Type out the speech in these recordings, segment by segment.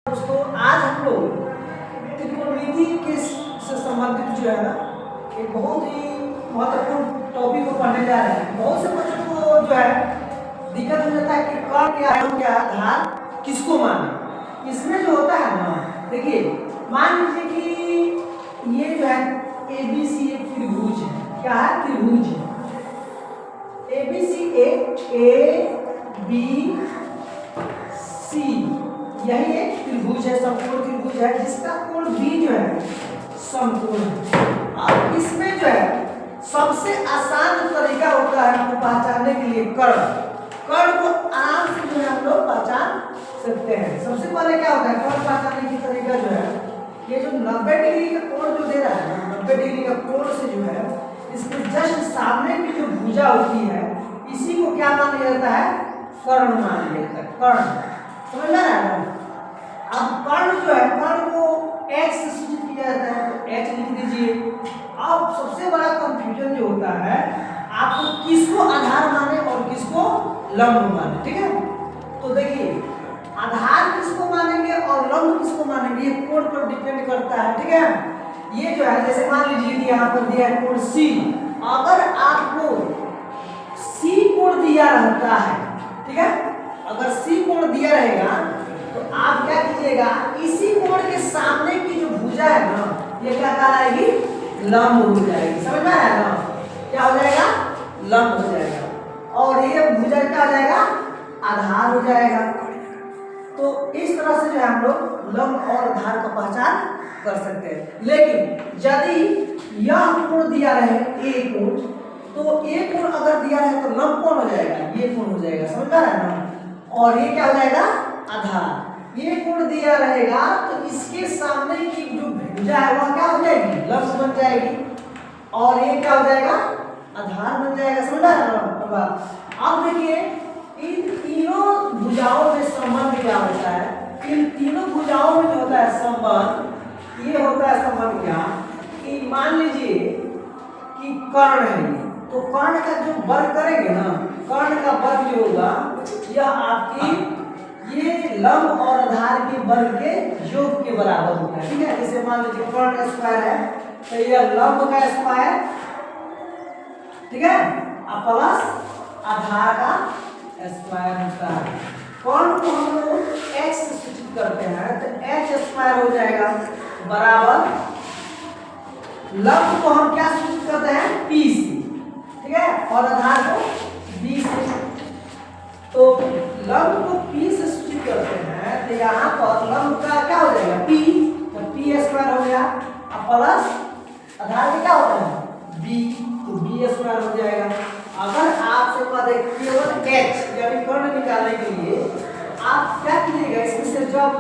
दोस्तों आज हम लोग त्रिकोणमिति के से संबंधित जो है ना एक बहुत ही महत्वपूर्ण टॉपिक को पढ़ने जा रहे हैं। बहुत से बच्चों को जो है दिक्कत हो जाता है कि कर्ण के आयाम के आधार किसको माने। इसमें जो होता है ना, देखिए मान लीजिए कि ये जो है ABC एक त्रिभुज है। क्या है? त्रिभुज है। ABC एक ABC यही एक त्रिभुज है, समकोण त्रिभुज है जिसका कोण B जो है समकोण है। अब इसमें जो है सबसे आसान तरीका होता है हमको पहचानने के लिए कर्ण को आराम से जो है हम लोग पहचान सकते हैं। सबसे पहले क्या होता है कर्ण पहचानने की तरीका जो है, ये जो 90 डिग्री का कोण जो दे रहा है, 90 डिग्री का कोण से जो है इसके जस्ट सामने की जो भुजा होती है इसी को क्या मान लिया जाता है? कर्ण मान लिया जाता है। कर्ण समझ में आ रहा है? अब कर्ण जो है कर्ण को x से सूचित किया जाता है, तो h लिख दीजिए। अब सबसे बड़ा कंफ्यूजन जो होता है आपको किसको आधार माने और किसको लंब माने, ठीक है? तो देखिए आधार किसको मानेंगे और लंब किसको मानेंगे ये कोण पर डिपेंड करता है, ठीक है? ये जो है जैसे मान लीजिए कि यहाँ पर दिया है कोण C, अगर आपको C कोण दिया रहता है, ठीक है, अगर C कोण दिया रहेगा तो आप क्या कीजिएगा, इसी कोण के सामने की जो भुजा है ना ये क्या कहलाएगी? लंब हो जाएगी। समझ में आया ना? क्या हो जाएगा? लंब हो जाएगा। और ये भुजा क्या हो जाएगा? आधार हो जाएगा। तो इस तरह से जो है हम लोग लंब और आधार का पहचान कर सकते हैं। लेकिन यदि यह कोण दिया रहे A कोण, तो A कोण अगर दिया है तो लंब कौन हो जाएगा? ये कोण हो जाएगा। समझ में आ रहा है ना? और ये क्या हो जाएगा? आधार। ये कोण दिया रहेगा तो इसके सामने की जो भुजा है वह क्या हो जाएगी? लंब बन जाएगी। और ये क्या हो जाएगा? आधार बन जाएगा। समझ आ रहा है? अब देखिए इन तीनों भुजाओं में संबंध क्या होता है? इन तीनों भुजाओं में जो होता है संबंध, ये होता है संबंध क्या कि मान लीजिए कि कर्ण है, तो कर्ण का जो वर्ग करेंगे ना, कर्ण का वर्ग जो होगा यह आपकी ये लंब और आधार के वर्ग के योग के बराबर होता है, ठीक है? जैसे मान लीजिए कर्ण स्क्वायर है तो यह लंब का स्क्वायर, ठीक है, और प्लस आधार का स्क्वायर होता है। कर्ण को हम लोग x से सूचित करते हैं तो h स्क्वायर हो जाएगा बराबर लंब को हम क्या सूचित करते हैं? p से, ठीक है, और आधार को b से। तो लंब को p से सूचित करते हैं तो यहाँ पर लंब का क्या हो जाएगा? p, तो p स्क्वायर हो गया और प्लस आधार में क्या होता है? b, तो b स्क्वायर हो जाएगा। अगर आपसे पता है केवल h यानी कर्ण निकालने के लिए आप क्या कीजिएगा, इसमें से जब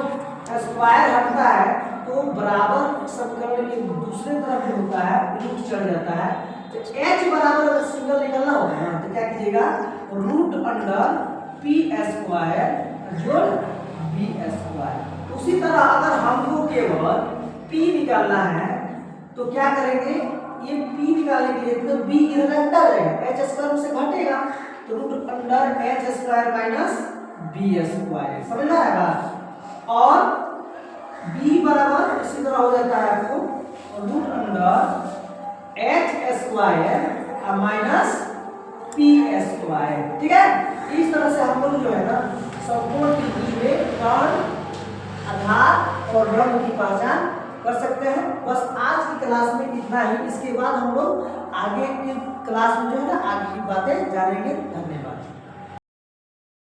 स्क्वायर हटता है तो बराबर समीकरण के दूसरे तरफ जो होता है रूट चढ़ जाता है। तो h बराबर अगर सिंगल निकलना होगा ना तो क्या कीजिएगा, रूट अंडर p स्क्वायर जोड़ b स्क्वायर। उसी तरह अगर हमको केवल p निकालना है तो क्या करेंगे, ये p निकालने के लिए तो b इधर घटा जाएगा, h स्क्वायर से घटेगा तो root under h square minus b square. समझ में आएगा? और b बराबर इसी तरह हो जाता है आपको root under h square minus p square, ठीक है? इस तरह से हम लोग जो है ना समकोण त्रिभुज में कर्ण, आधार और लंब की पहचान कर सकते हैं। बस आज की क्लास में इतना ही। इसके बाद हम लोग आगे की क्लास में जो है ना आगे की बातें जानेंगे। धन्यवाद।